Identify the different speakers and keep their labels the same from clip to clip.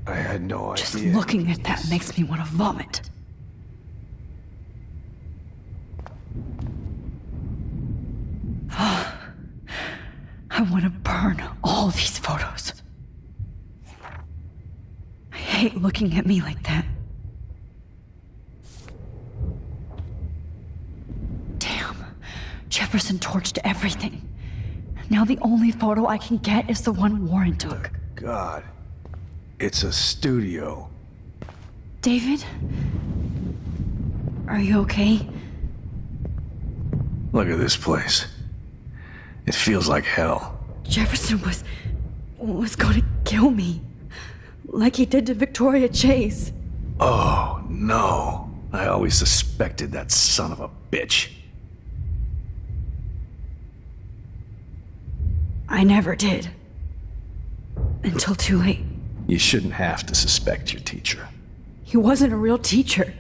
Speaker 1: I had no idea.
Speaker 2: Just looking at that makes me want to vomit. I want to burn all these photos. I hate looking at me like that. Damn. Jefferson torched everything. Now the only photo I can get is the one Warren took.
Speaker 1: God. It's a studio.
Speaker 2: David? Are you okay?
Speaker 1: Look at this place. It feels like hell.
Speaker 2: Jefferson was going to kill me. Like he did to Victoria Chase.
Speaker 1: Oh, no. I always suspected that son of a bitch.
Speaker 2: I never did. Until too late.
Speaker 1: You shouldn't have to suspect your teacher.
Speaker 2: He wasn't a real teacher.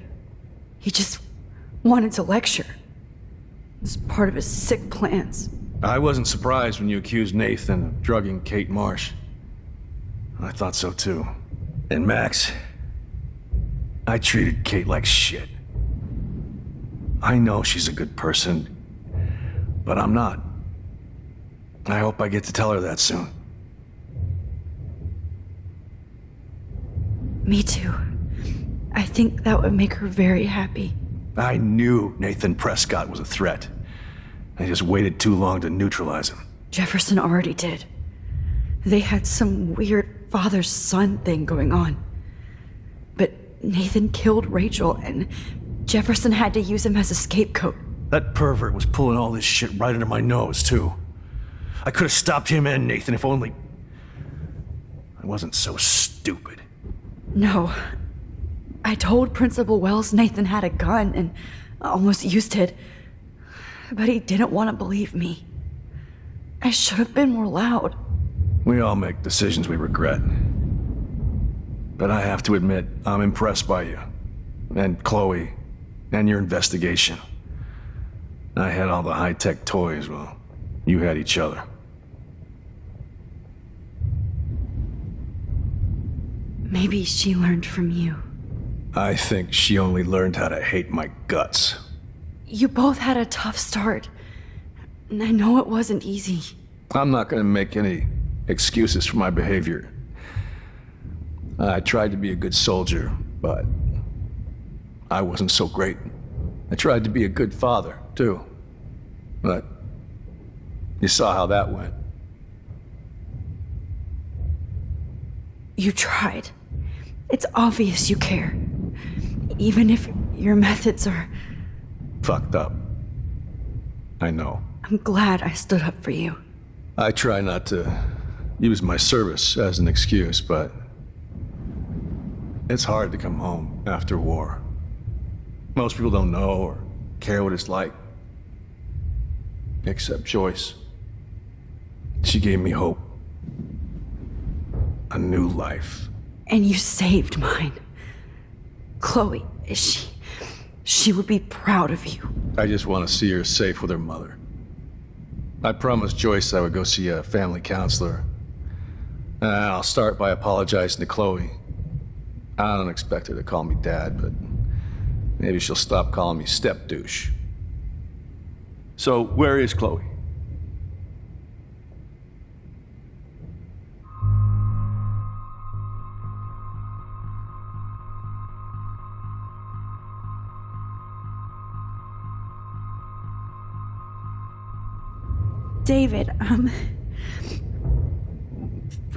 Speaker 2: He just wanted to lecture. It was part of his sick plans.
Speaker 1: I wasn't surprised when you accused Nathan of drugging Kate Marsh. I thought so too. And Max, I treated Kate like shit. I know she's a good person, but I'm not. I hope I get to tell her that soon.
Speaker 2: Me too. I think that would make her very happy.
Speaker 1: I knew Nathan Prescott was a threat. I just waited too long to neutralize him.
Speaker 2: Jefferson already did. They had some weird father-son thing going on. But Nathan killed Rachel, and Jefferson had to use him as a scapegoat.
Speaker 1: That pervert was pulling all this shit right under my nose, too. I could have stopped him and Nathan if only I wasn't so stupid.
Speaker 2: No. I told Principal Wells Nathan had a gun and almost used it. But he didn't want to believe me. I should have been more loud.
Speaker 1: We all make decisions we regret. But I have to admit, I'm impressed by you. And Chloe. And your investigation. I had all the high-tech toys, well, you had each other.
Speaker 2: Maybe she learned from you.
Speaker 1: I think she only learned how to hate my guts.
Speaker 2: You both had a tough start. And I know it wasn't easy.
Speaker 1: I'm not gonna make any excuses for my behavior. I tried to be a good soldier, but I wasn't so great. I tried to be a good father, too. But you saw how that went.
Speaker 2: You tried. It's obvious you care. Even if your methods are...
Speaker 1: Fucked up. I know.
Speaker 2: I'm glad I stood up for you.
Speaker 1: I try not to use my service as an excuse, but it's hard to come home after war. Most people don't know or care what it's like. Except Joyce. She gave me hope. A new life.
Speaker 2: And you saved mine. Chloe, she would be proud of you.
Speaker 1: I just want to see her safe with her mother. I promised Joyce I would go see a family counselor. And I'll start by apologizing to Chloe. I don't expect her to call me Dad, but maybe she'll stop calling me step douche. So, where is Chloe?
Speaker 2: David,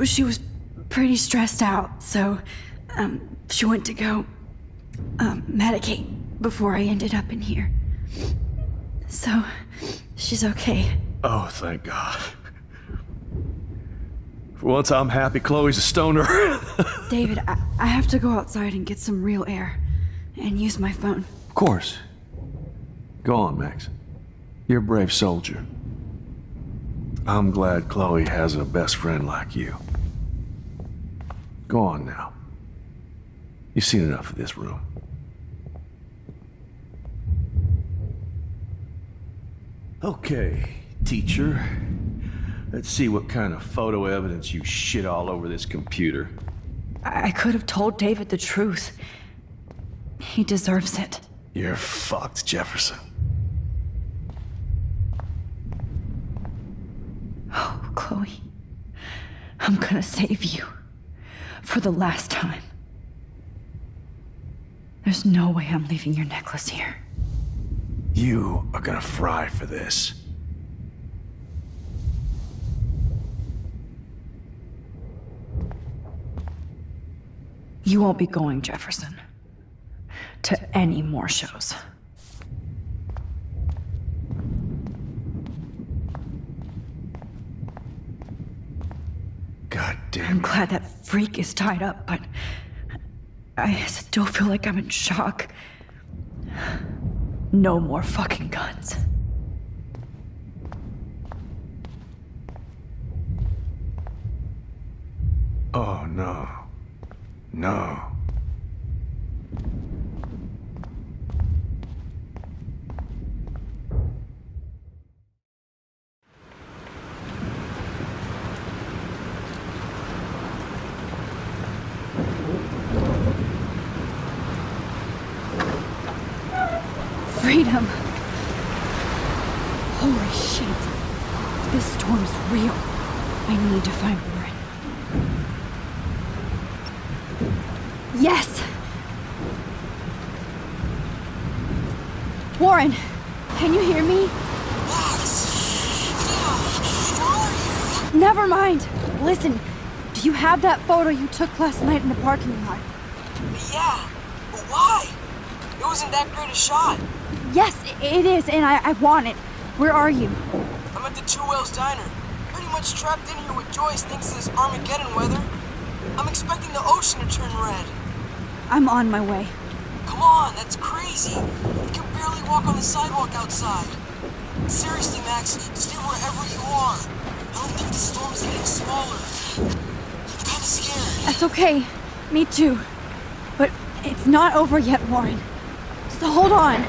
Speaker 2: she was pretty stressed out, so, she went to go, medicate before I ended up in here. So, she's okay.
Speaker 1: Oh, thank God. For once, I'm happy Chloe's a stoner.
Speaker 2: David, I have to go outside and get some real air and use my phone.
Speaker 1: Of course. Go on, Max. You're a brave soldier. I'm glad Chloe has a best friend like you. Go on now. You've seen enough of this room. Okay, teacher. Let's see what kind of photo evidence you shit all over this computer.
Speaker 2: I could have told David the truth. He deserves it.
Speaker 1: You're fucked, Jefferson.
Speaker 2: Oh, Chloe. I'm gonna save you. For the last time. There's no way I'm leaving your necklace here.
Speaker 1: You are gonna fry for this.
Speaker 2: You won't be going, Jefferson. To any more shows.
Speaker 1: God
Speaker 2: I'm
Speaker 1: damn it.
Speaker 2: glad that freak is tied up, but I still feel like I'm in shock. No more fucking guns.
Speaker 1: Oh, no. No.
Speaker 2: Freedom. Holy shit. This storm's real. I need to find Warren. Yes! Warren, can you hear me? Never mind. Listen, do you have that photo you took last night in the parking lot?
Speaker 3: Yeah, but why? It wasn't that great a shot.
Speaker 2: Yes, it is, and I want it. Where are you?
Speaker 3: I'm at the Two Whales Diner. Pretty much trapped in here with Joyce thanks to this Armageddon weather. I'm expecting the ocean to turn red.
Speaker 2: I'm on my way.
Speaker 3: Come on, that's crazy. You can barely walk on the sidewalk outside. Seriously, Max, stay wherever you are. I don't think the storm's getting smaller. I'm kinda scared.
Speaker 2: That's okay. Me too. But it's not over yet, Warren. So hold on.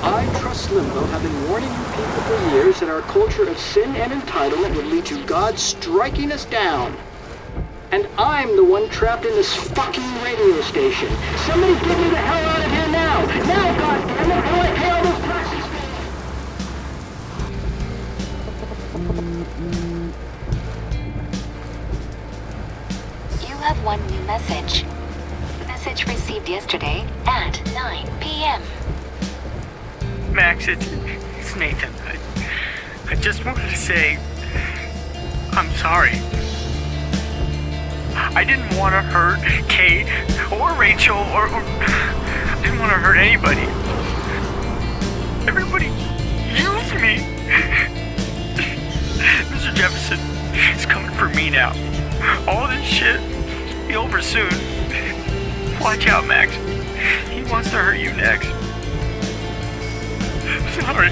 Speaker 4: I trust Limbo have been warning you people for years that our culture of sin and entitlement would lead to God striking us down. And I'm the one trapped in this fucking radio station. Somebody get me the hell out of here now! Now, goddammit, I want to pay all those taxes!
Speaker 5: You have one new message. Message received yesterday at 9 p.m.
Speaker 6: Max, it's Nathan. I just wanted to say I'm sorry. I didn't want to hurt Kate or Rachel or I didn't want to hurt anybody. Everybody used me. Mr. Jefferson is coming for me now. All this shit will be over soon. Watch out, Max. He wants to hurt you next. Sorry.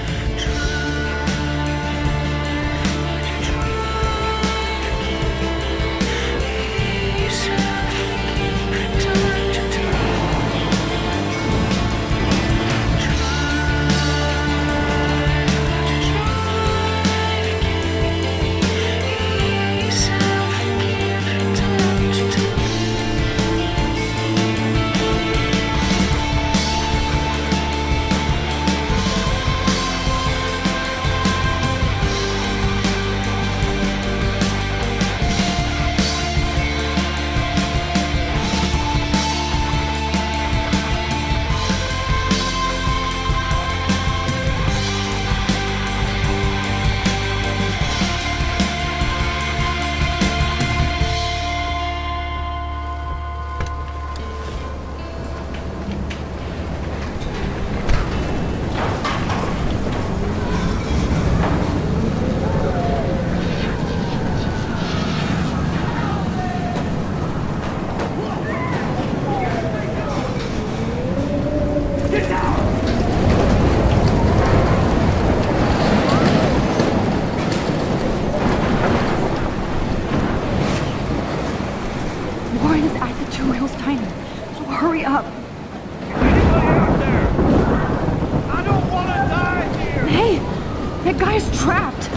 Speaker 2: That guy's trapped.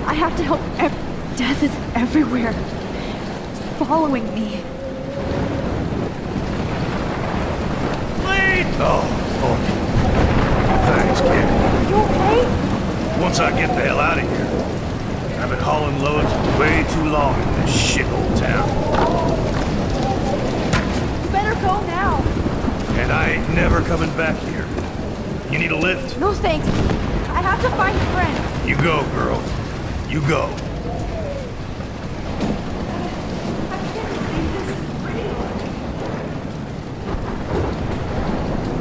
Speaker 2: I have to help. Death is everywhere. It's following me.
Speaker 1: Oh, thanks, kid.
Speaker 2: You okay?
Speaker 1: Once I get the hell out of here. I've been hauling loads way too long in this shithole town.
Speaker 2: You better go now.
Speaker 1: And I ain't never coming back here. You need a lift?
Speaker 2: No thanks. I have to find a friend.
Speaker 1: You go, girl. You go.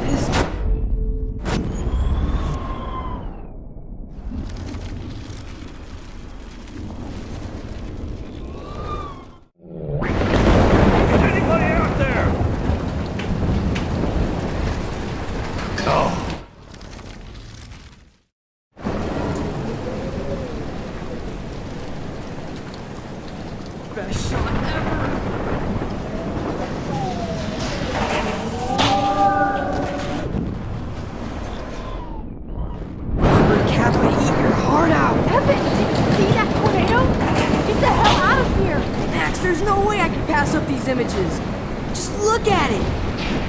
Speaker 1: Is anybody out there? Oh.
Speaker 3: Best shot ever. Cat's gonna eat your heart out.
Speaker 2: Evan, did you see that tornado? Get the hell out of here.
Speaker 3: Max, there's no way I can pass up these images. Just look at it.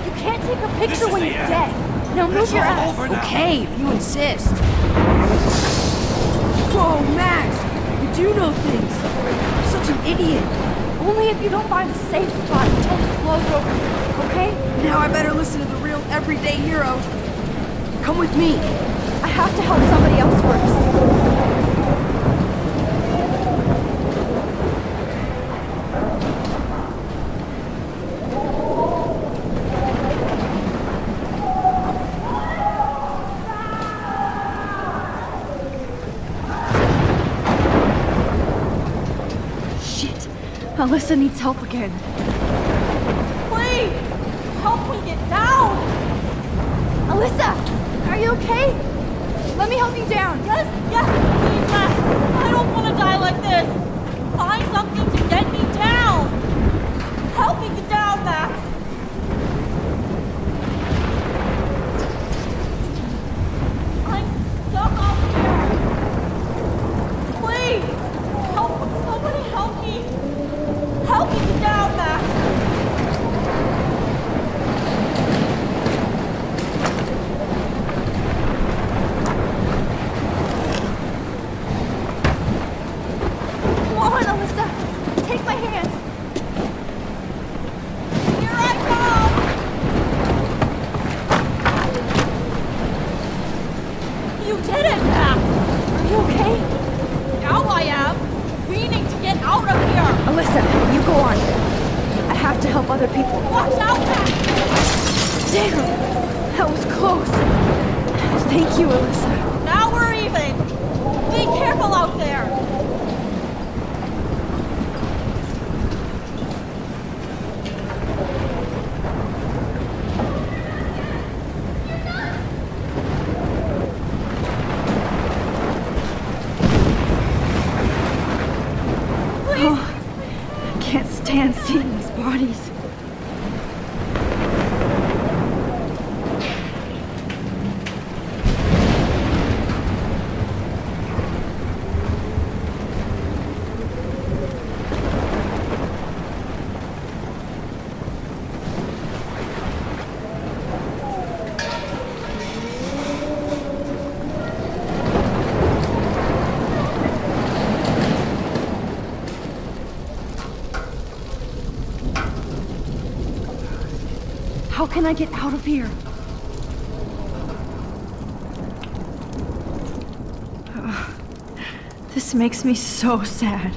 Speaker 2: You can't take a picture when you're dead. Now move your ass.
Speaker 3: Okay, if you insist. Whoa, Max, you do know things. I'm such an idiot.
Speaker 2: Only if you don't find a safe spot until this blows over, okay?
Speaker 3: Now I better listen to the real everyday hero. Come with me.
Speaker 2: I have to help somebody else first. Shit. Alyssa needs help again. Please! Help me get down! Alyssa! Are you okay? Let me help you down. Yes, please, Max. I don't want to die like this. Find something to get me down. Help me get down, Max. I'm stuck up here. Please, somebody help me. Help me get down, Max. Come on, Alyssa. Take my hand. Here I come. You did it, Max. Are you okay? Now I am. We need to get out of here. Alyssa, you go on. I have to help other people. Watch out, Max. Damn, that was close. Thank you, Alyssa. Now we're even. Be careful out there. Oh, I can't stand seeing these bodies. How can I get out of here? This makes me so sad.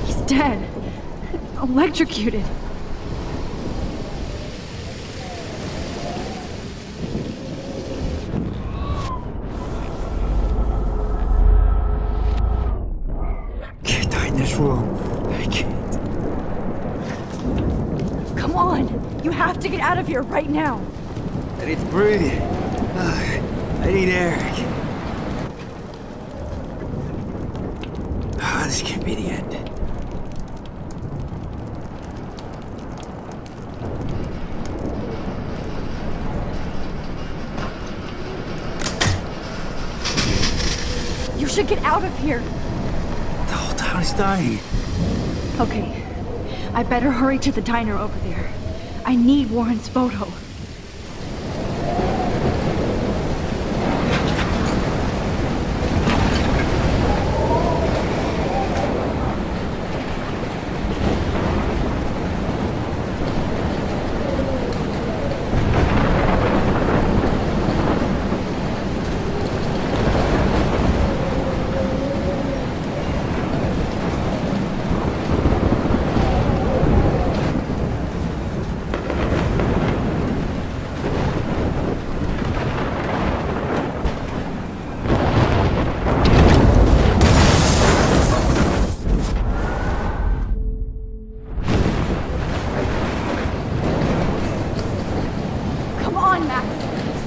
Speaker 2: He's dead. Electrocuted.
Speaker 7: Can't die in this room. I can't.
Speaker 2: Come on! You have to get out of here right now!
Speaker 7: I need to breathe. I need air. This can't be the end.
Speaker 2: You should get out of here.
Speaker 7: The whole town is dying.
Speaker 2: Okay. I better hurry to the diner over there. I need Warren's photo.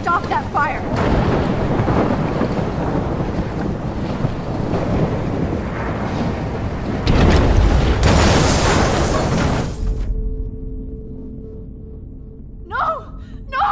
Speaker 2: Stop that fire! No! No!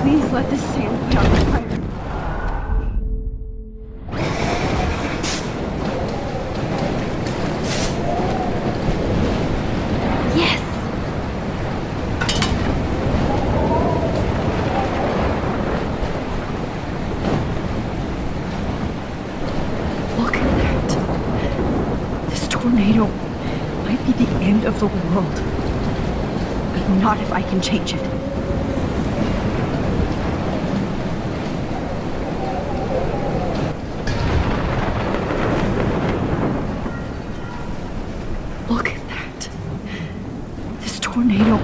Speaker 2: Please let this sand put out the fire. Yes! Look at that. This tornado might be the end of the world. But not if I can change it. Look at that. This tornado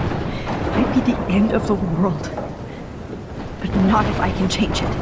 Speaker 2: might be the end of the world. But not if I can change it.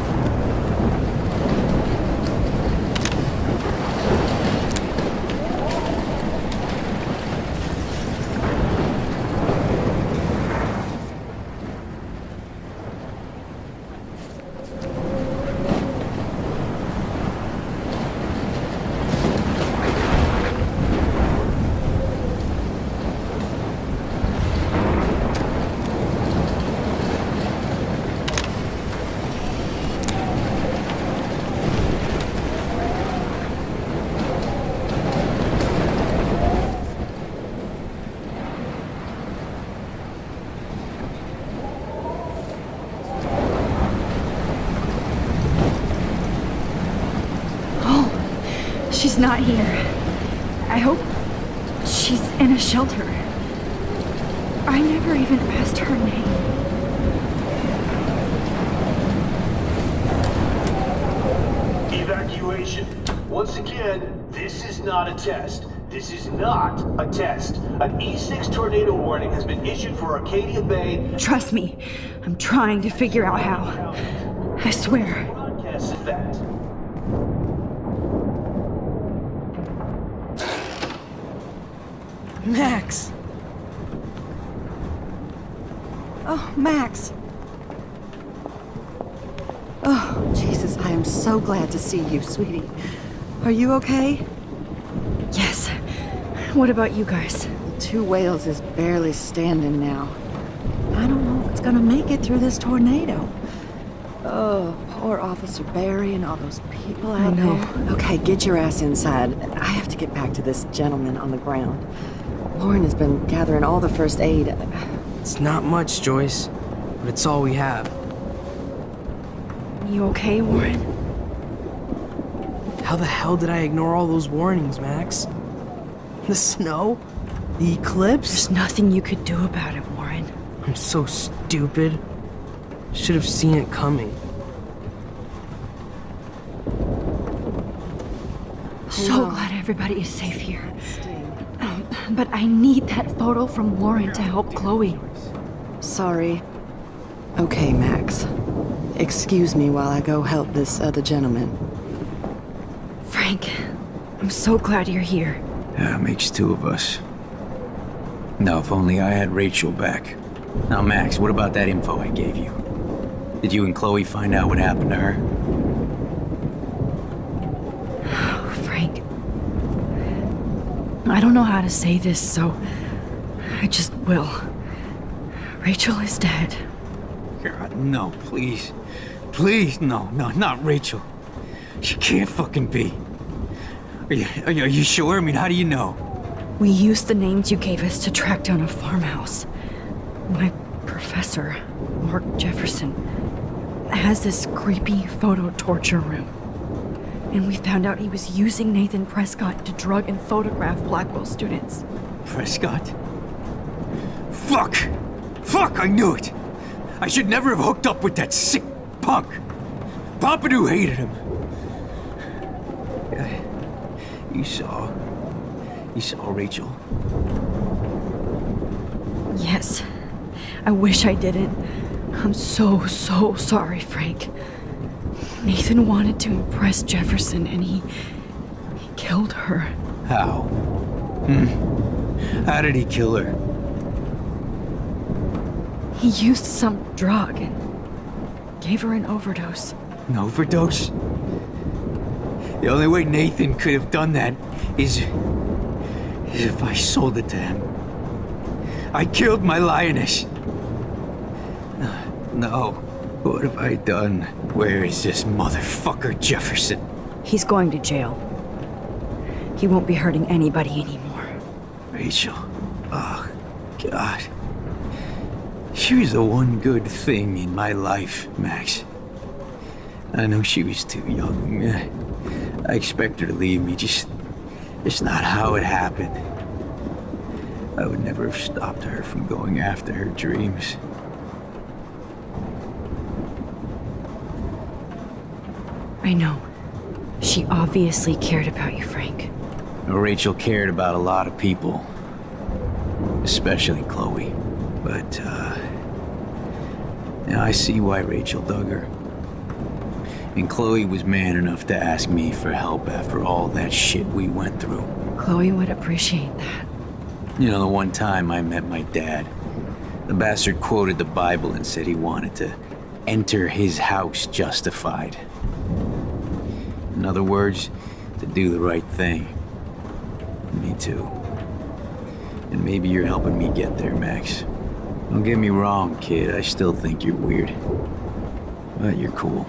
Speaker 2: She's not here. I hope She's in a shelter. I never even asked her name.
Speaker 8: Evacuation. Once again, this is not a test. This is not a test. An E6 tornado warning has been issued for Arcadia Bay.
Speaker 2: Trust me, I'm trying to figure out how. I swear.
Speaker 8: Broadcast effect.
Speaker 9: Max! Oh, Max! Oh, Jesus, I am so glad to see you, sweetie. Are you okay?
Speaker 2: Yes. What about you guys?
Speaker 9: The Two Whales is barely standing now. I don't know if it's gonna make it through this tornado. Oh, poor Officer Barry and all those people out there. Okay, get your ass inside. I have to get back to this gentleman on the ground. Lauren has been gathering all the first aid.
Speaker 10: It's not much, Joyce, but it's all we have.
Speaker 2: You okay, Warren?
Speaker 10: How the hell did I ignore all those warnings, Max? The snow? The eclipse?
Speaker 2: There's nothing you could do about it, Warren.
Speaker 10: I'm so stupid. Should have seen it coming.
Speaker 2: So glad everybody is safe here. But I need that photo from Warren to help Chloe.
Speaker 9: Sorry. Okay, Max. Excuse me while I go help this other gentleman.
Speaker 2: Frank, I'm so glad you're here.
Speaker 1: Yeah, it makes two of us. Now, if only I had Rachel back. Now, Max, what about that info I gave you? Did you and Chloe find out what happened to her?
Speaker 2: Oh, Frank. I don't know how to say this, so I just will. Rachel is dead.
Speaker 1: God, no, please. Please, no, not Rachel. She can't fucking be. Are you sure? I mean, how do you know?
Speaker 2: We used the names you gave us to track down a farmhouse. My professor, Mark Jefferson, has this creepy photo torture room. And we found out he was using Nathan Prescott to drug and photograph Blackwell students.
Speaker 1: Prescott? Fuck! Fuck, I knew it! I should never have hooked up with that sick punk! Pompidou hated him. You saw Rachel?
Speaker 2: Yes. I wish I didn't. I'm so sorry, Frank. Nathan wanted to impress Jefferson and he killed her.
Speaker 1: How? How did he kill her?
Speaker 2: He used some drug and gave her an overdose.
Speaker 1: An overdose? The only way Nathan could have done that is if I sold it to him. I killed my lioness. No. What have I done? Where is this motherfucker Jefferson?
Speaker 2: He's going to jail. He won't be hurting anybody anymore.
Speaker 1: Rachel. Oh, God. She was the one good thing in my life, Max. I know she was too young. I expect her to leave me, just not how it happened. I would never have stopped her from going after her dreams.
Speaker 2: I know. She obviously cared about you, Frank.
Speaker 1: Rachel cared about a lot of people. Especially Chloe. But, now I see why Rachel dug her. And Chloe was man enough to ask me for help after all that shit we went through.
Speaker 2: Chloe would appreciate that.
Speaker 1: You know, the one time I met my dad, the bastard quoted the Bible and said he wanted to enter his house justified. In other words, to do the right thing. Me too. And maybe you're helping me get there, Max. Don't get me wrong, kid, I still think you're weird. But you're cool.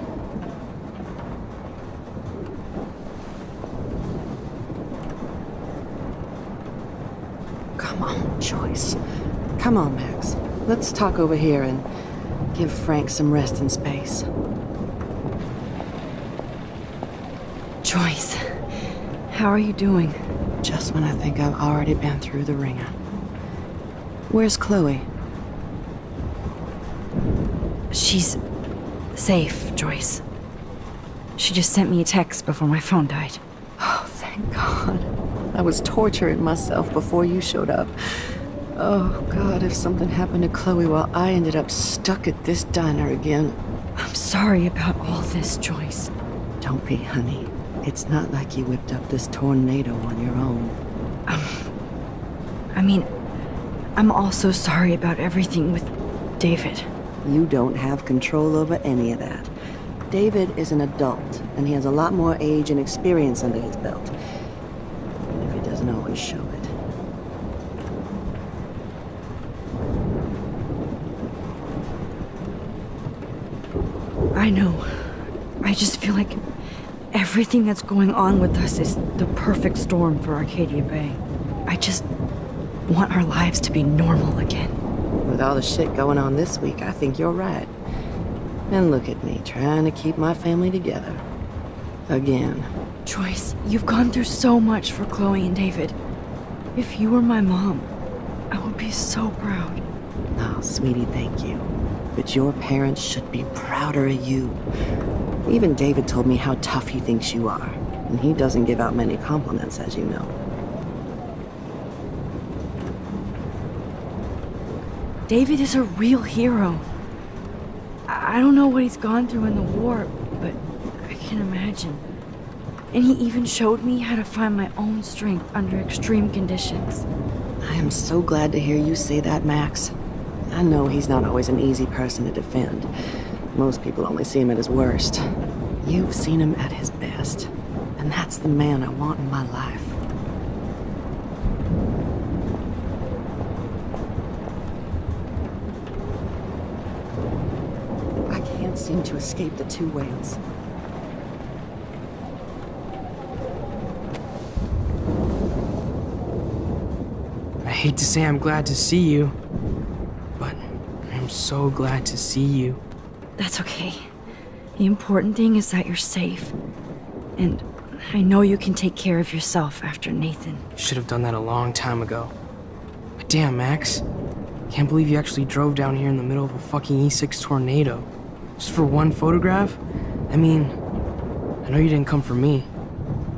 Speaker 9: Come on, Joyce. Come on, Max. Let's talk over here and give Frank some rest and space.
Speaker 2: Joyce, how are you doing?
Speaker 9: Just when I think I've already been through the ringer. Where's Chloe?
Speaker 2: She's safe, Joyce. She just sent me a text before my phone died.
Speaker 9: Oh, thank God. I was torturing myself before you showed up. Oh, God, if something happened to Chloe while I ended up stuck at this diner again.
Speaker 2: I'm sorry about all this, Joyce.
Speaker 9: Don't be, honey. It's not like you whipped up this tornado on your own.
Speaker 2: I mean, I'm also sorry about everything with David.
Speaker 9: You don't have control over any of that. David is an adult, and he has a lot more age and experience under his belt. Even if he doesn't always show it.
Speaker 2: I know. I just feel like everything that's going on with us is the perfect storm for Arcadia Bay. I just want our lives to be normal again.
Speaker 9: With all the shit going on this week, I think you're right. And look at me, trying to keep my family together. Again.
Speaker 2: Joyce, you've gone through so much for Chloe and David. If you were my mom, I would be so proud.
Speaker 9: Oh, sweetie, thank you. But your parents should be prouder of you. Even David told me how tough he thinks you are. And he doesn't give out many compliments, as you know.
Speaker 2: David is a real hero. I don't know what he's gone through in the war, but I can imagine. And he even showed me how to find my own strength under extreme conditions.
Speaker 9: I am so glad to hear you say that, Max. I know he's not always an easy person to defend. Most people only see him at his worst. You've seen him at his best. And that's the man I want in my life. I can't seem to escape the two whales.
Speaker 10: I hate to say I'm glad to see you, but I'm so glad to see you.
Speaker 2: That's okay. The important thing is that you're safe. And I know you can take care of yourself after Nathan.
Speaker 10: Should have done that a long time ago. But damn, Max. Can't believe you actually drove down here in the middle of a fucking E6 tornado. Just for one photograph? I mean, I know you didn't come for me.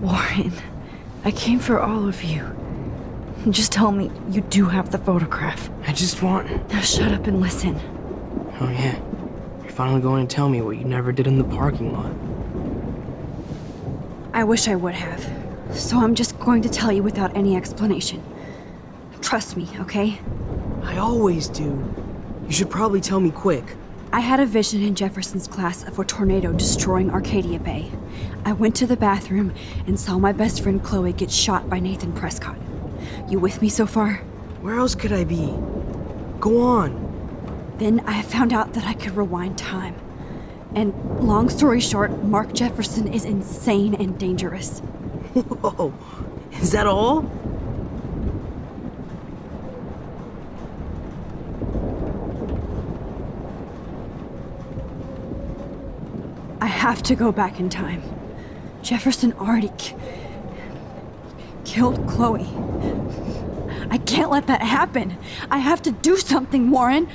Speaker 2: Warren, I came for all of you. Just tell me you do have the photograph.
Speaker 10: I just want...
Speaker 2: Now shut up and listen.
Speaker 10: Oh yeah. You're finally going to tell me what you never did in the parking lot.
Speaker 2: I wish I would have. So I'm just going to tell you without any explanation. Trust me, okay?
Speaker 10: I always do. You should probably tell me quick.
Speaker 2: I had a vision in Jefferson's class of a tornado destroying Arcadia Bay. I went to the bathroom and saw my best friend Chloe get shot by Nathan Prescott. You with me so far?
Speaker 10: Where else could I be? Go on.
Speaker 2: Then I found out that I could rewind time. And long story short, Mark Jefferson is insane and dangerous.
Speaker 10: Whoa. Is that all?
Speaker 2: I have to go back in time. Jefferson already killed Chloe. I can't let that happen. I have to do something, Warren.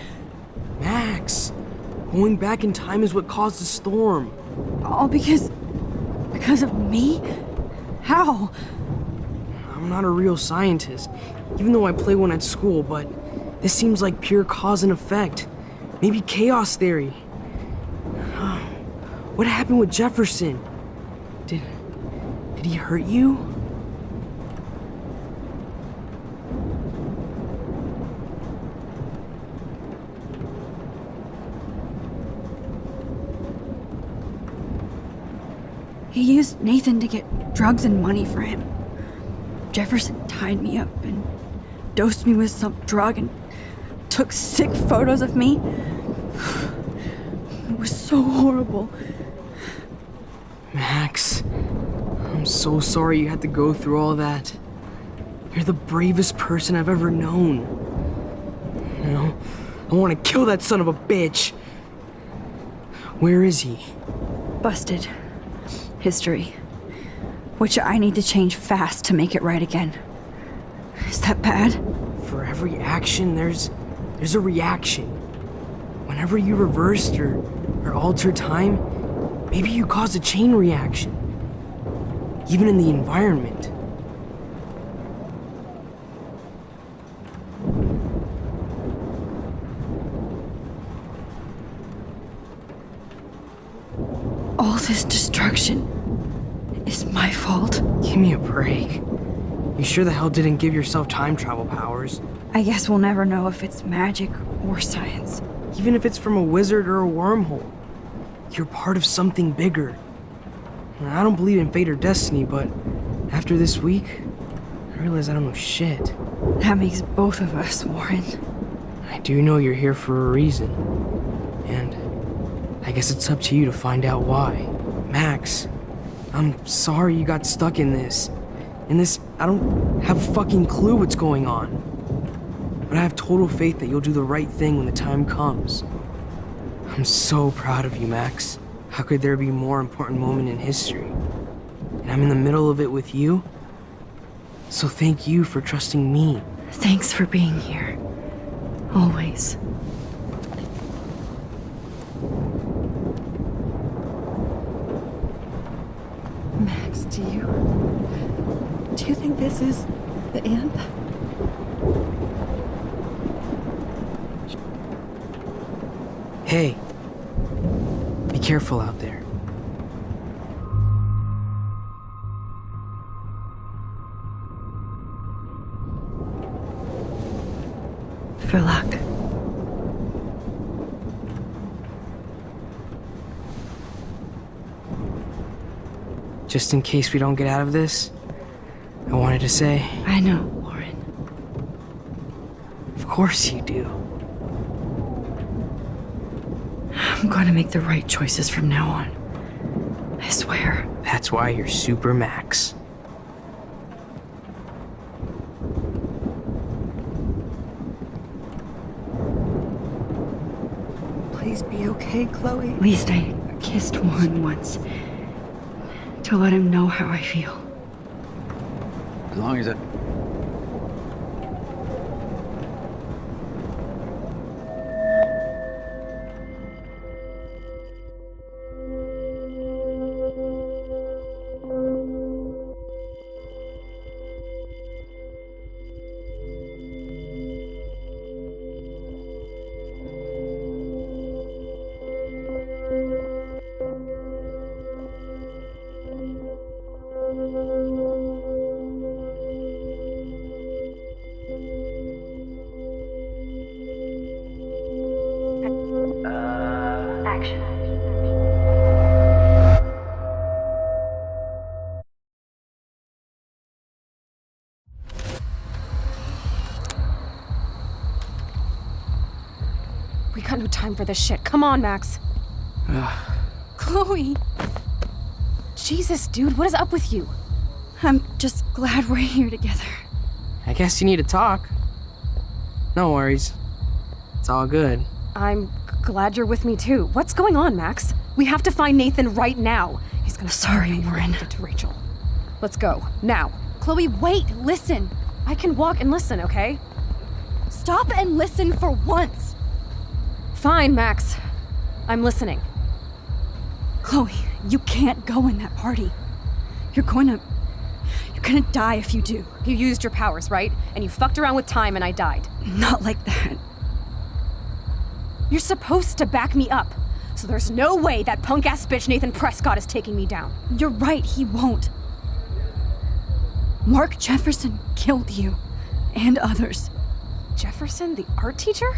Speaker 10: Max, going back in time is what caused the storm.
Speaker 2: All because of me? How?
Speaker 10: I'm not a real scientist, even though I play one at school, but this seems like pure cause and effect. Maybe chaos theory. What happened with Jefferson? Did he hurt you?
Speaker 2: He used Nathan to get drugs and money for him. Jefferson tied me up and dosed me with some drug and took sick photos of me. It was so horrible.
Speaker 10: Max, I'm so sorry you had to go through all that. You're the bravest person I've ever known. You know, I want to kill that son of a bitch. Where is he?
Speaker 2: Busted. History. Which I need to change fast to make it right again. Is that bad?
Speaker 10: For every action, there's a reaction. Whenever you reversed or altered time, maybe you caused a chain reaction. Even in the environment.
Speaker 2: All this destruction is my fault.
Speaker 10: Give me a break. You sure the hell didn't give yourself time travel powers?
Speaker 2: I guess we'll never know if it's magic or science.
Speaker 10: Even if it's from a wizard or a wormhole. You're part of something bigger. I don't believe in fate or destiny, but after this week, I realize I don't know shit.
Speaker 2: That makes both of us, Warren.
Speaker 10: I do know you're here for a reason. And I guess it's up to you to find out why. Max, I'm sorry you got stuck in this. I don't have a fucking clue what's going on. But I have total faith that you'll do the right thing when the time comes. I'm so proud of you, Max. How could there be a more important moment in history? And I'm in the middle of it with you. So thank you for trusting me.
Speaker 2: Thanks for being here. Always.
Speaker 9: Max, do you think this is the end?
Speaker 10: Hey, be careful out there.
Speaker 2: For luck.
Speaker 10: Just in case we don't get out of this, I wanted to say,
Speaker 2: I know, Warren.
Speaker 10: of course you do.
Speaker 2: I'm going to make the right choices from now on. I swear.
Speaker 10: That's why you're Super Max.
Speaker 9: Please be okay, Chloe.
Speaker 2: At least I kissed Warren once. To let him know how I feel.
Speaker 11: As long as it...
Speaker 12: We got no time for this shit. Come on, Max. Chloe! Jesus, dude, what is up with you?
Speaker 2: I'm just glad we're here together.
Speaker 10: I guess you need to talk. No worries. It's all good.
Speaker 12: I'm glad you're with me too. What's going on, Max? We have to find Nathan right now. He's gonna
Speaker 2: Sorry, Warren.
Speaker 12: to Rachel. Let's go. Now. Chloe, wait! Listen! I can walk and listen, okay?
Speaker 2: Stop and listen for once!
Speaker 12: Fine, Max. I'm listening.
Speaker 2: Chloe, you can't go in that party. You're gonna die if you do.
Speaker 12: You used your powers, right? And you fucked around with time and I died.
Speaker 2: Not like that.
Speaker 12: You're supposed to back me up. So there's no way that punk-ass bitch Nathan Prescott is taking me down.
Speaker 2: You're right, he won't. Mark Jefferson killed you. And others.
Speaker 12: Jefferson, the art teacher?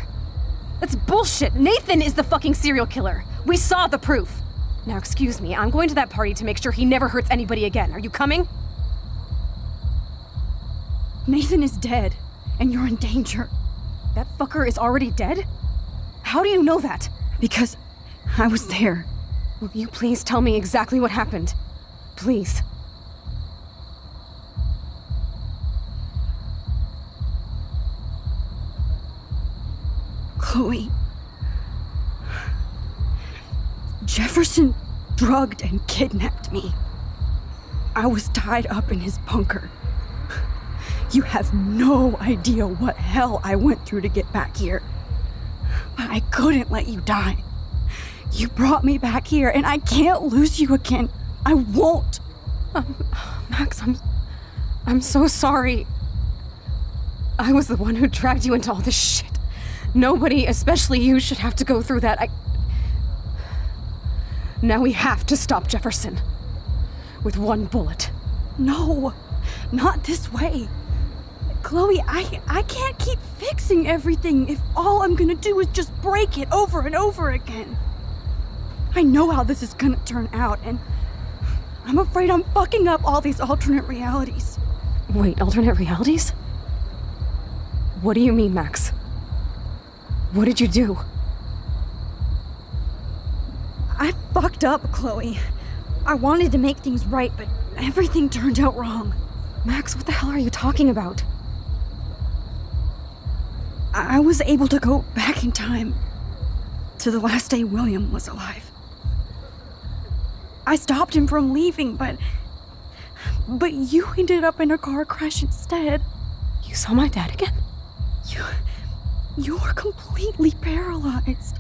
Speaker 12: That's bullshit! Nathan is the fucking serial killer! We saw the proof! Now excuse me, I'm going to that party to make sure he never hurts anybody again. Are you coming?
Speaker 2: Nathan is dead, and you're in danger.
Speaker 12: That fucker is already dead? How do you know that?
Speaker 2: Because I was there.
Speaker 12: Will you please tell me exactly what happened? Please.
Speaker 2: Chloe. Jefferson drugged and kidnapped me. I was tied up in his bunker. You have no idea what hell I went through to get back here. But I couldn't let you die. You brought me back here, and I can't lose you again. I won't.
Speaker 12: Max, I'm so sorry. I was the one who dragged you into all this shit. Nobody, especially you, should have to go through that. Now we have to stop Jefferson. With one bullet.
Speaker 2: No, not this way. Chloe, I can't keep fixing everything if all I'm gonna do is just break it over and over again. I know how this is gonna turn out, and I'm afraid I'm fucking up all these alternate realities.
Speaker 12: Wait, alternate realities? What do you mean, Max? What did you do?
Speaker 2: I fucked up, Chloe. I wanted to make things right, but everything turned out wrong.
Speaker 12: Max, what the hell are you talking about?
Speaker 2: I was able to go back in time to the last day William was alive. I stopped him from leaving, but you ended up in a car crash instead.
Speaker 12: You saw my dad again?
Speaker 2: You were completely paralyzed.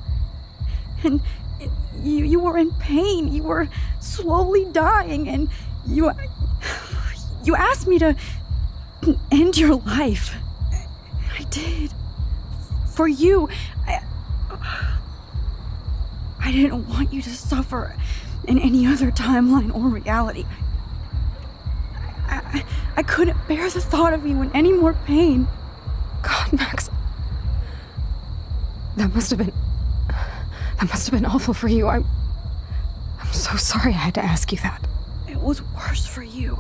Speaker 2: And you were in pain. You were slowly dying, and you asked me to end your life. I did. For you. I didn't want you to suffer in any other timeline or reality. I couldn't bear the thought of you in any more pain.
Speaker 12: God, Max. That must have been awful for you. I'm so sorry I had to ask you that.
Speaker 2: It was worse for you.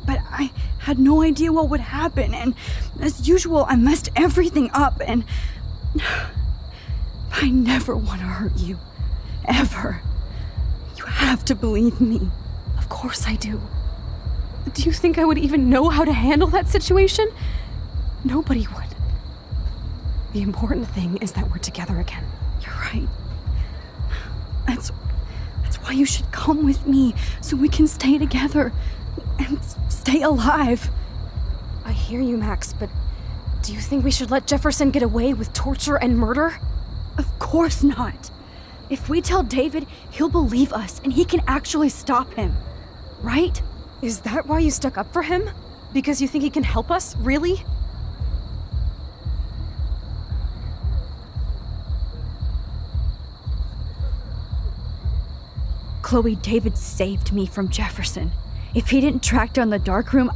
Speaker 2: But I had no idea what would happen, and as usual, I messed everything up, and I never want to hurt you. Ever. You have to believe me.
Speaker 12: Of course I do. Do you think I would even know how to handle that situation? Nobody would. The important thing is that we're together again.
Speaker 2: You're right. That's why you should come with me, so we can stay together and stay alive.
Speaker 12: I hear you, Max, but do you think we should let Jefferson get away with torture and murder?
Speaker 2: Of course not. If we tell David, he'll believe us and he can actually stop him. Right?
Speaker 12: Is that why you stuck up for him? Because you think he can help us? Really?
Speaker 2: Chloe, David saved me from Jefferson. If he didn't track down the dark room,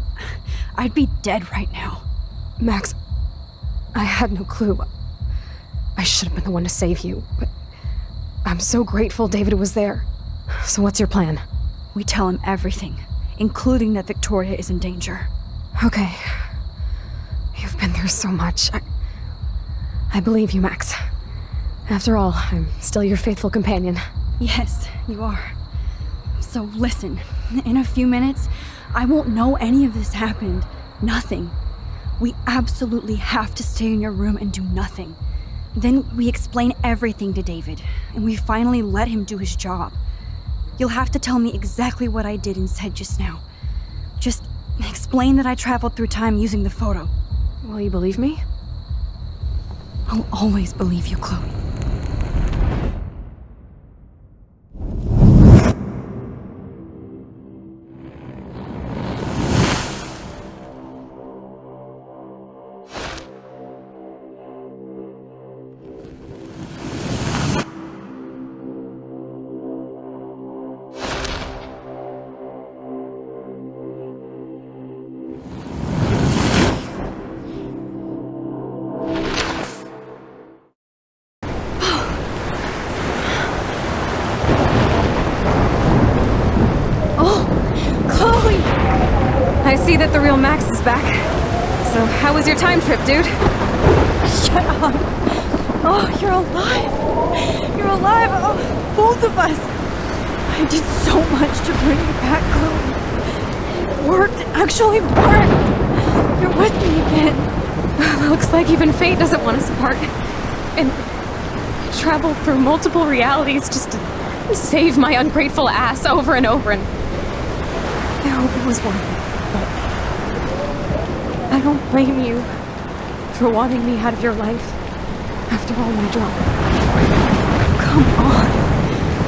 Speaker 2: I'd be dead right now.
Speaker 12: Max, I had no clue. I should have been the one to save you, but I'm so grateful David was there. So what's your plan?
Speaker 2: We tell him everything, including that Victoria is in danger.
Speaker 12: Okay. You've been through so much. I believe you, Max. After all, I'm still your faithful companion.
Speaker 2: Yes, you are. So listen, in a few minutes, I won't know any of this happened. Nothing. We absolutely have to stay in your room and do nothing. Then we explain everything to David, and we finally let him do his job. You'll have to tell me exactly what I did and said just now. Just explain that I traveled through time using the photo.
Speaker 12: Will you believe me?
Speaker 2: I'll always believe you, Chloe.
Speaker 12: I see that the real Max is back. So how was your time trip, dude?
Speaker 2: Shut up. Oh, you're alive. You're alive. Oh, both of us. I did so much to bring you back, Chloe. It worked. It actually worked. You're with me again.
Speaker 12: Looks like even fate doesn't want us apart. And I traveled through multiple realities just to save my ungrateful ass over and over, and I hope it was worth it. I don't blame you for wanting me out of your life after all my drama.
Speaker 2: Come on.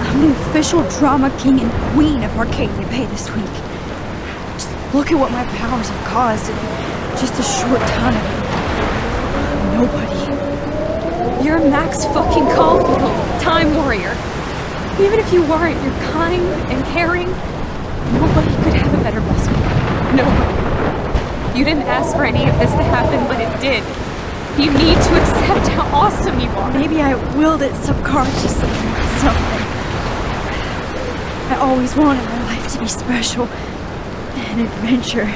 Speaker 2: I'm the official drama king and queen of Arcadia Bay this week. Just look at what my powers have caused in just a short time. Nobody.
Speaker 12: You're Max fucking Caulfield, Time Warrior. Even if you weren't, you're kind and caring. Nobody could have a better best friend. Nobody. You didn't ask for any of this to happen, but it did. You need to accept how awesome you are.
Speaker 2: Maybe I willed it subconsciously or something. I always wanted my life to be special. An adventure.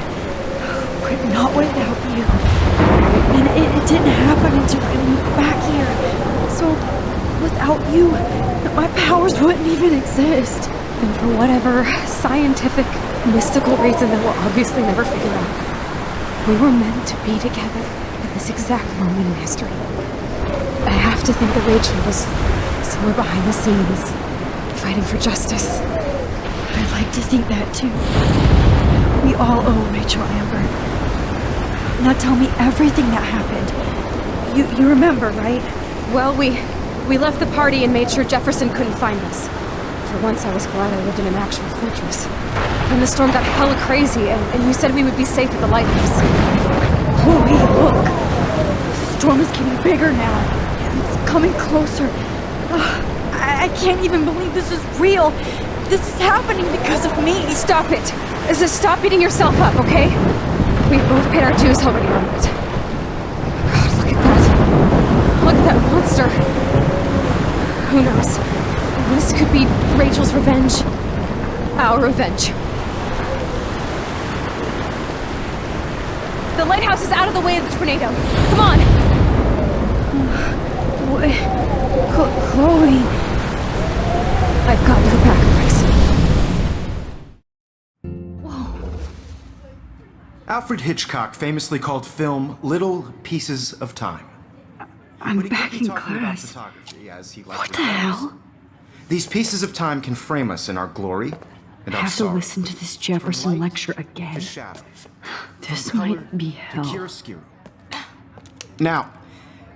Speaker 2: But not without you. And it didn't happen until I moved back here. So, without you, my powers wouldn't even exist.
Speaker 12: And for whatever scientific, mystical reason that we'll obviously never figure out, we were meant to be together at this exact moment in history. I have to think that Rachel was somewhere behind the scenes, fighting for justice.
Speaker 2: I'd like to think that too. We all owe Rachel Amber. Now tell me everything that happened. You remember, right?
Speaker 12: Well, we left the party and made sure Jefferson couldn't find us. For once, I was glad I lived in an actual fortress. Then the storm got hella crazy, and you said we would be safe at the lighthouse.
Speaker 2: Chloe, look! The storm is getting bigger now. It's coming closer. I can't even believe this is real. This is happening because of me.
Speaker 12: Stop it! Stop beating yourself up, okay? We've both paid our dues already on it. God, look at that. Look at that monster. Who knows? This could be Rachel's revenge. Our revenge. The lighthouse is out of the way of the tornado. Come on!
Speaker 2: Chloe...
Speaker 12: I've got your back, Bryce.
Speaker 13: Alfred Hitchcock famously called film little pieces of time.
Speaker 2: I'm back in class. What the hell?
Speaker 13: These pieces of time can frame us in our glory and
Speaker 2: I
Speaker 13: our
Speaker 2: have to
Speaker 13: sorrow.
Speaker 2: listen to this Jefferson lecture again. This might be hell.
Speaker 13: Chiaroscuro. Now,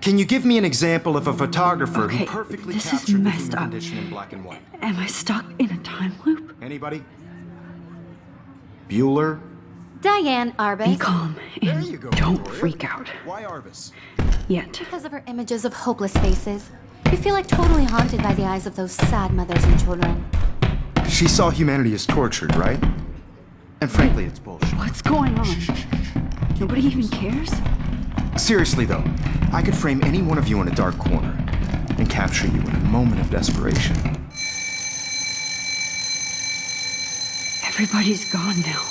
Speaker 13: can you give me an example of a photographer who perfectly
Speaker 2: this is
Speaker 13: captured the
Speaker 2: messed
Speaker 13: human
Speaker 2: up.
Speaker 13: condition in black and white?
Speaker 2: Am I stuck in a time loop?
Speaker 13: Anybody? Bueller?
Speaker 14: Diane Arbus.
Speaker 2: Be calm and don't freak out.
Speaker 13: Why Arbus?
Speaker 2: Yet.
Speaker 14: Because of her images of hopeless faces. You feel like totally haunted by the eyes of those sad mothers and children.
Speaker 13: She saw humanity as tortured, right? And frankly, it's bullshit.
Speaker 2: What's going on? Nobody even cares?
Speaker 13: Seriously though, I could frame any one of you in a dark corner and capture you in a moment of desperation.
Speaker 2: Everybody's gone now.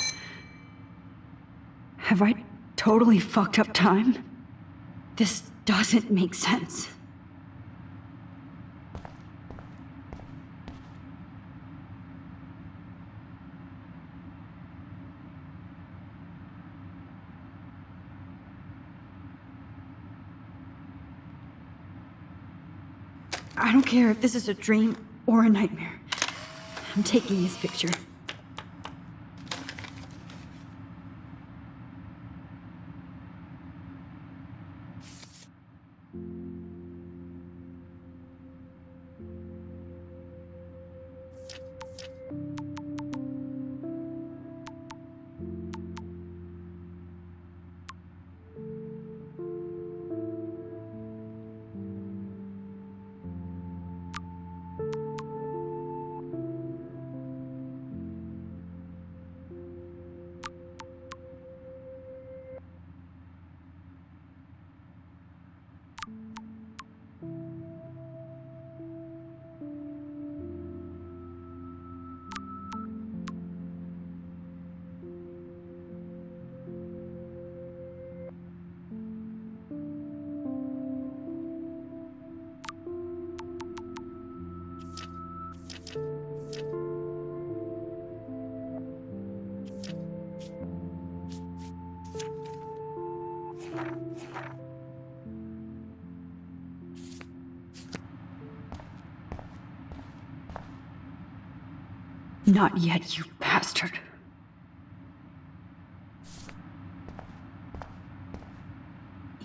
Speaker 2: Have I totally fucked up time? This doesn't make sense. I don't care if this is a dream or a nightmare. I'm taking this picture. Not yet, you bastard.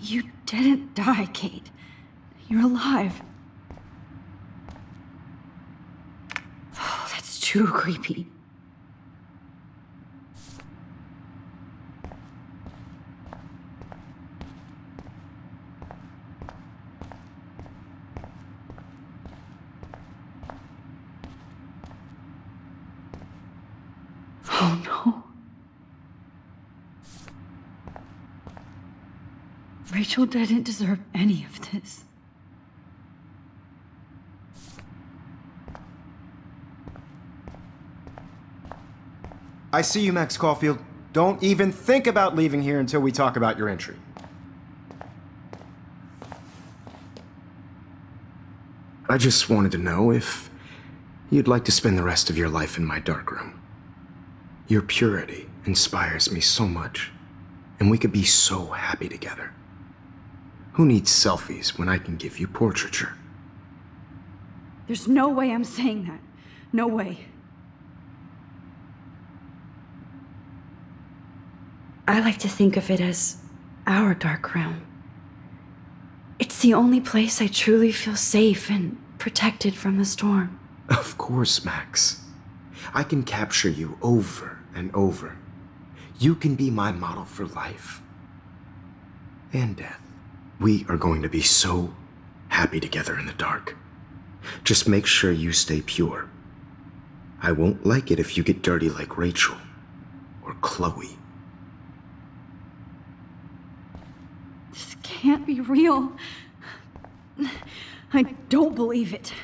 Speaker 2: You didn't die, Kate. You're alive. Oh, that's too creepy. Oh no. Rachel didn't deserve any of this.
Speaker 13: I see you, Max Caulfield. Don't even think about leaving here until we talk about your entry. I just wanted to know if you'd like to spend the rest of your life in my darkroom. Your purity inspires me so much, and we could be so happy together. Who needs selfies when I can give you portraiture?
Speaker 2: There's no way I'm saying that. No way. I like to think of it as our dark room. It's the only place I truly feel safe and protected from the storm.
Speaker 13: Of course, Max. I can capture you over and over. You can be my model for life and death. We are going to be so happy together in the dark. Just make sure you stay pure. I won't like it if you get dirty like Rachel or Chloe.
Speaker 2: This can't be real. I don't believe it.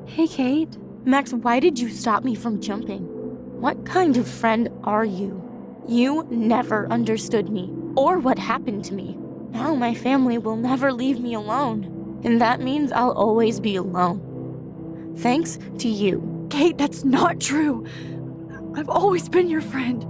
Speaker 15: Hey, Kate. Max, why did you stop me from jumping? What kind of friend are you? You never understood me, or what happened to me. Now my family will never leave me alone, and that means I'll always be alone. Thanks to you.
Speaker 2: Kate, that's not true. I've always been your friend.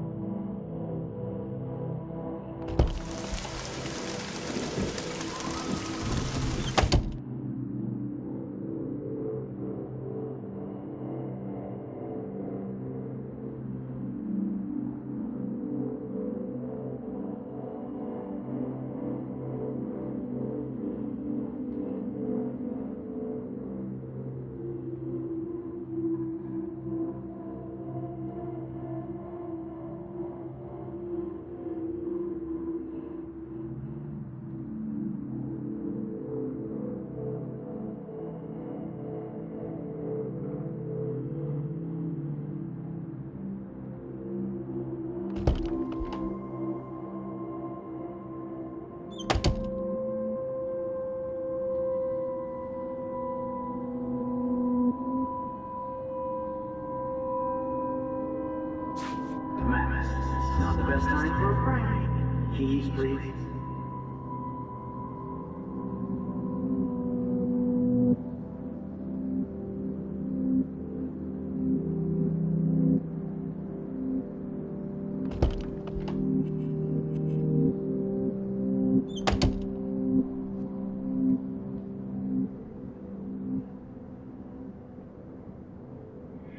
Speaker 4: Not the best time for a prank. Keys, please.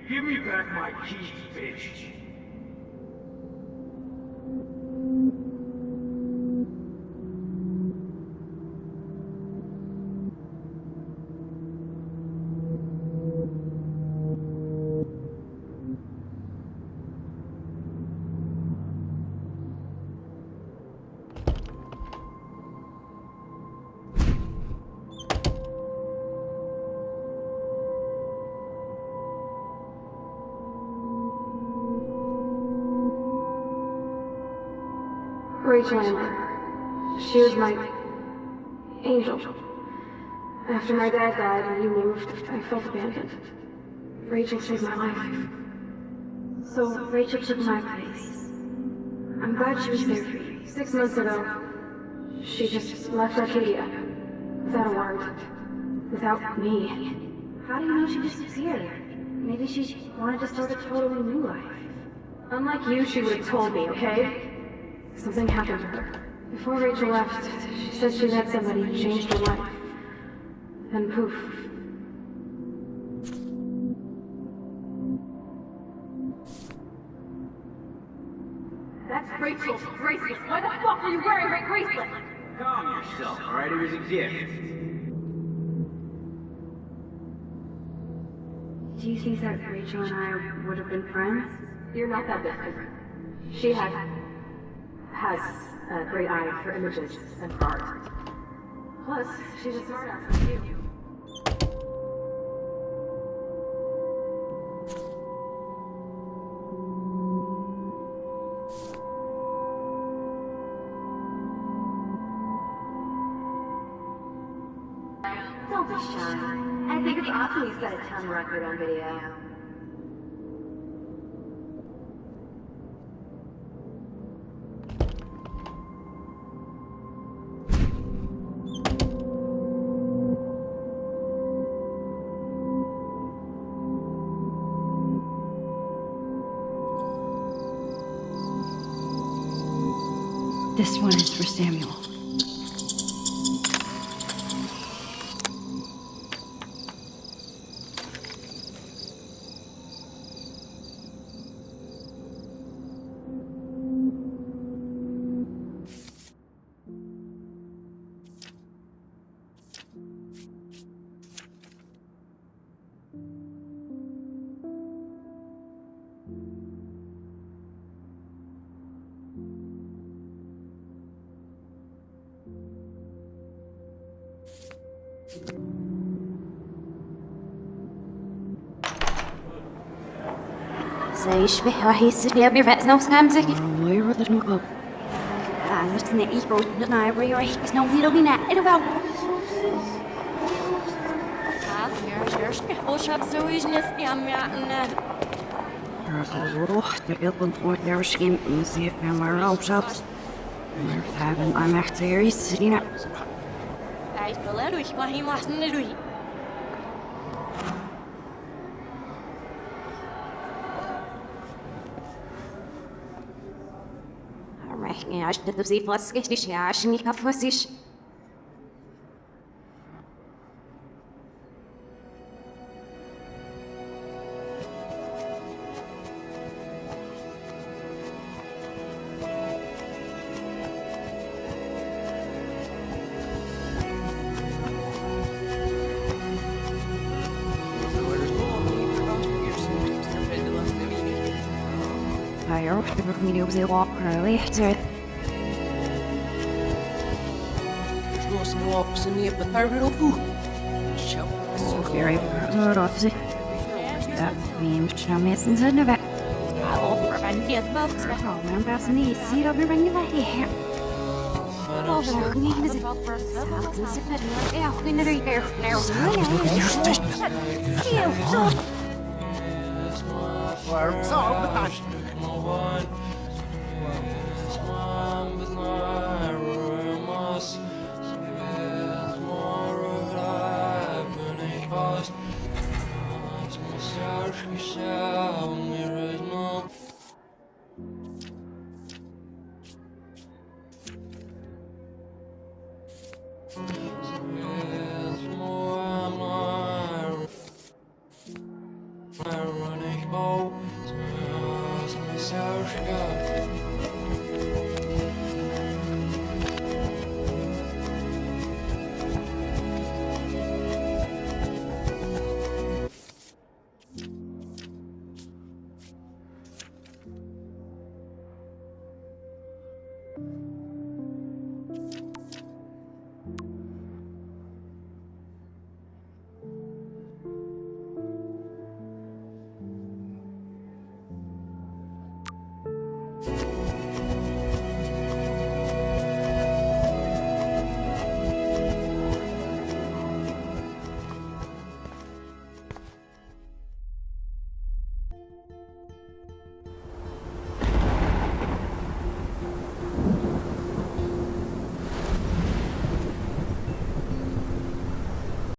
Speaker 8: Give me back my keys, bitch.
Speaker 12: Rachel Amber. She was my angel.
Speaker 16: After my dad died and you moved, I felt abandoned. Rachel saved my life. So Rachel took my place. I'm glad she was there for you. 6 months ago, she just left Arcadia. Without a word. Without me. How do you know she disappeared? Maybe she wanted to start a totally new life. Unlike you, she would have told me, okay? Something happened to her. Before Rachel left, she said she met somebody who changed her life. And poof.
Speaker 17: That's Rachel's bracelet. Why the fuck are you wearing my bracelet?
Speaker 18: Calm yourself, alright? It was a gift.
Speaker 16: Do you think that Rachel and I would have been friends?
Speaker 17: You're not that different. She has a great eye for images and for art. Plus, she's a smart ass like you.
Speaker 16: Don't be shy. I think it's awesome you set a ton record on video.
Speaker 2: This one is for Samuel.
Speaker 14: يشبه راح يصير يبي رأس نفس همزك.
Speaker 9: Where did we go?
Speaker 14: Let's not eat both. Not now. We're right. It's no little bit now. It'll go.
Speaker 9: I'm actually sitting up.
Speaker 14: Ja, ich hätte sie fast richtig, ja, ich nicht auf was ich.
Speaker 9: I hope the video was a walk later.
Speaker 10: Walks in here, but I don't know.
Speaker 9: So very proud of it. That means I'm missing the vet.
Speaker 14: I'll prevent the bugs.
Speaker 9: Oh, I'm passing the seat over when you're here.
Speaker 14: Oh, the clean is it? South and Sifet, yeah, we never hear now.